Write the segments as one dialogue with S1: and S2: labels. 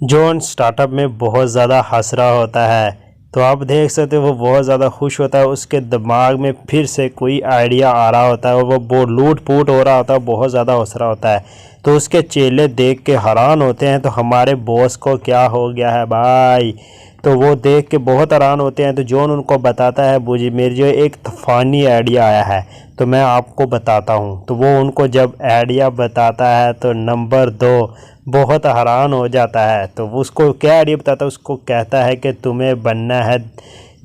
S1: John startup में बहुत ज़्यादा हंस रहा होता है। तो आप देख सकते हो वो बहुत ज़्यादा खुश होता है। उसके दिमाग में फिर से कोई आइडिया आ रहा होता है और वो लूट पूट हो रहा होता है, बहुत ज़्यादा हंस रहा होता है। तो उसके चेले देख के हैरान होते हैं तो हमारे बॉस को क्या हो गया है भाई। तो वो देख के बहुत हैरान होते हैं। तो जॉन उनको बताता है मुझे मेरे जो एक फ़नी आइडिया आया है तो मैं आपको बताता हूँ। तो वो उनको जब आइडिया बताता है तो नंबर 2 बहुत हैरान हो जाता है। तो उसको क्या आइडिया बताता है, उसको कहता है कि तुम्हें बनना है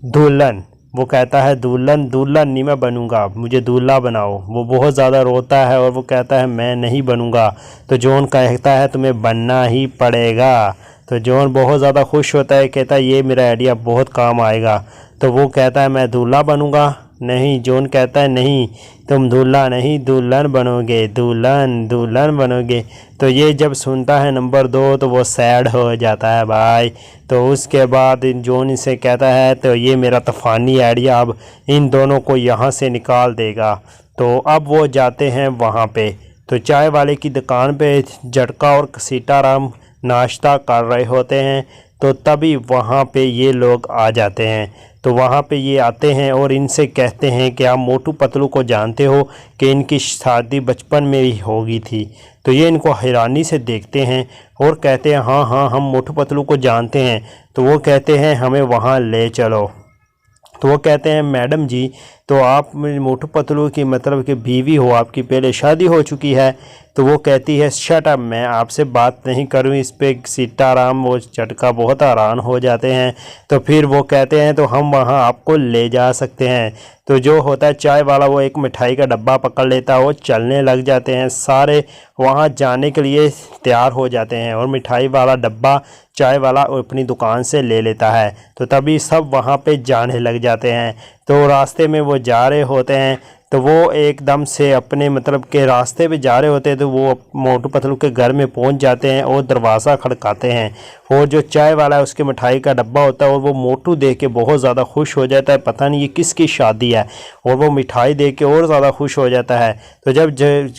S1: दुल्हन। वो कहता है दुल्हन दुल्हन नहीं मैं बनूंगा, मुझे दूल्हा बनाओ। वो बहुत ज़्यादा रोता है और वो कहता है मैं नहीं बनूंगा। तो जॉन कहता है तुम्हें बनना ही पड़ेगा। तो जॉन बहुत ज़्यादा खुश होता है, कहता है ये मेरा आइडिया बहुत काम आएगा। तो वो कहता है मैं दूल्हा बनूंगा। नहीं, जॉन कहता है नहीं, तुम दूल्हा नहीं दुल्हन बनोगे, दुल्हन दुल्हन बनोगे। तो ये जब सुनता है नंबर 2 तो वो सैड हो जाता है भाई। तो उसके बाद जॉन इसे कहता है तो ये मेरा तूफ़ानी आइडिया अब इन दोनों को यहाँ से निकाल देगा। तो अब वो जाते हैं वहाँ पे। तो चाय वाले की दुकान पे झटका और सीताराम नाश्ता कर रहे होते हैं। तो तभी वहाँ पे ये लोग आ जाते हैं। तो वहाँ पे ये आते हैं और इनसे कहते हैं कि आप मोटू पतलू को जानते हो कि इनकी शादी बचपन में ही होगी थी। तो ये इनको हैरानी से देखते हैं और कहते हैं हाँ हाँ हम मोटू पतलू को जानते हैं। तो वो कहते हैं हमें वहाँ ले चलो। तो वो कहते हैं मैडम जी तो आप मोटू पतलू की मतलब कि बीवी हो, आपकी पहले शादी हो चुकी है। तो वो कहती है शट अप, मैं आपसे बात नहीं करूँ। इस पे सीताराम वो झटका बहुत हैरान हो जाते हैं। तो फिर वो कहते हैं तो हम वहाँ आपको ले जा सकते हैं। तो जो होता है चाय वाला वो एक मिठाई का डब्बा पकड़ लेता है, वो चलने लग जाते हैं। सारे वहाँ जाने के लिए तैयार हो जाते हैं और मिठाई वाला डब्बा चाय वाला अपनी दुकान से ले लेता है। तो तभी सब वहाँ पे जाने लग जाते हैं। तो रास्ते में वो जा रहे होते हैं तो वो एकदम से अपने मतलब के रास्ते पे जा रहे होते हैं तो वो मोटू पतलू के घर में पहुंच जाते हैं और दरवाज़ा खड़काते हैं। और जो चाय वाला है उसके मिठाई का डब्बा होता है और वो मोटू देख के बहुत ज़्यादा खुश हो जाता है, पता नहीं ये किसकी शादी है। और वो मिठाई देख के और ज़्यादा खुश हो जाता है। तो जब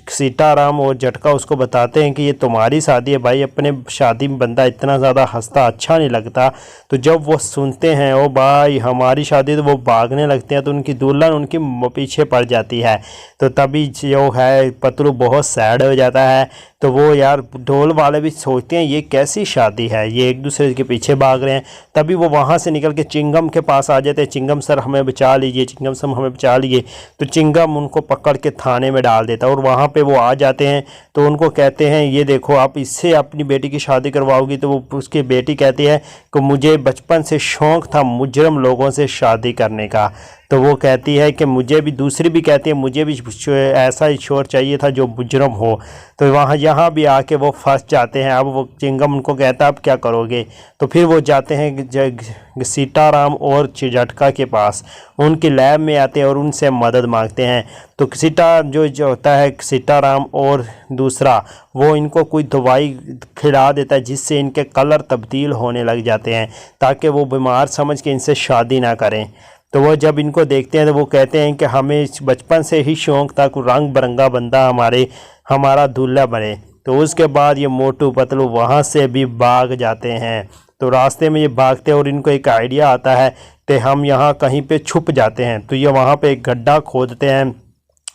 S1: सीताराम और झटका उसको बताते हैं कि ये तुम्हारी शादी है भाई, अपने शादी में बंदा इतना ज़्यादा हंसता अच्छा नहीं लगता। तो जब वो सुनते हैं ओ भाई हमारी शादी, तो वो भागने लगते हैं। तो उनकी दुल्हन उनकी पीछे पड़ जाती है। तो तभी जो है पतलू बहुत सैड हो जाता है। तो वो यार ढोल वाले भी सोचते हैं ये कैसी शादी है, ये एक दूसरे के पीछे भाग रहे हैं। तभी वो वहाँ से निकल के चिंगम के पास आ जाते हैं, चिंगम सर हमें बचा लीजिए, चिंगम सर हमें बचा लीजिए। तो चिंगम उनको पकड़ के थाने में डाल देता है और वहाँ पे वो आ जाते हैं। तो उनको कहते हैं ये देखो आप इससे अपनी बेटी की शादी करवाओगी। तो वो उसकी बेटी कहती है कि मुझे बचपन से शौक़ था मुजरम लोगों से शादी करने का। तो वो कहती है कि मुझे भी, दूसरी भी कहती है मुझे भी ऐसा ही शोर चाहिए था जो मुजरम हो। तो वहाँ यहाँ भी आके वो फंस जाते हैं। अब वो चिंगम उनको कहता है अब क्या करोगे। तो फिर वो जाते हैं सीताराम और झटका के पास, उनकी लैब में आते हैं और उनसे मदद मांगते हैं। तो सीता जो होता है सीताराम और दूसरा वो इनको कोई दवाई खिला देता है जिससे इनके कलर तब्दील होने लग जाते हैं ताकि वो बीमार समझ के इनसे शादी ना करें। तो वो जब इनको देखते हैं तो वो कहते हैं कि हमें बचपन से ही शौक़ था कोई रंग बिरंगा बंदा हमारा दूल्हा बने। तो उसके बाद ये मोटू पतलू वहाँ से भी भाग जाते हैं। तो रास्ते में ये भागते हैं और इनको एक आइडिया आता है कि हम यहाँ कहीं पे छुप जाते हैं। तो ये वहाँ पे एक गड्ढा खोदते हैं,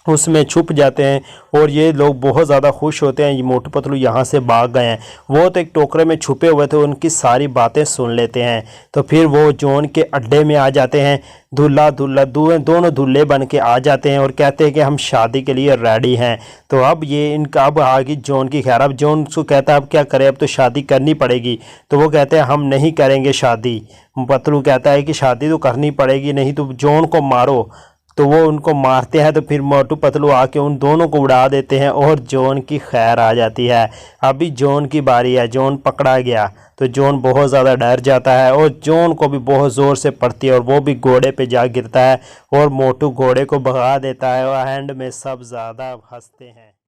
S1: उसमें छुप जाते हैं और ये लोग बहुत ज़्यादा खुश होते हैं ये मोटू पतलू यहाँ से भाग गए हैं। वो तो एक टोकरे में छुपे हुए थे, उनकी सारी बातें सुन लेते हैं। तो फिर वो जॉन के अड्डे में आ जाते हैं, दूल्हा दूल्हा दोनों दूल्हे बन के आ जाते हैं और कहते हैं कि हम शादी के लिए रेडी हैं। तो अब ये इनका अब आ गई जॉन की खैर। अब जॉन उसको कहता है अब क्या करें, अब तो शादी करनी पड़ेगी। तो वो कहते हैं हम नहीं करेंगे शादी। पतलू कहता है कि शादी तो करनी पड़ेगी, नहीं तो जॉन को मारो। तो वो उनको मारते हैं। तो फिर मोटू पतलू आके उन दोनों को उड़ा देते हैं और जॉन की खैर आ जाती है। अभी जॉन की बारी है, जॉन पकड़ा गया। तो जॉन बहुत ज़्यादा डर जाता है और जॉन को भी बहुत ज़ोर से पड़ती है और वो भी घोड़े पे जा गिरता है और मोटू घोड़े को भगा देता है और एंड में सब ज़्यादा हंसते हैं।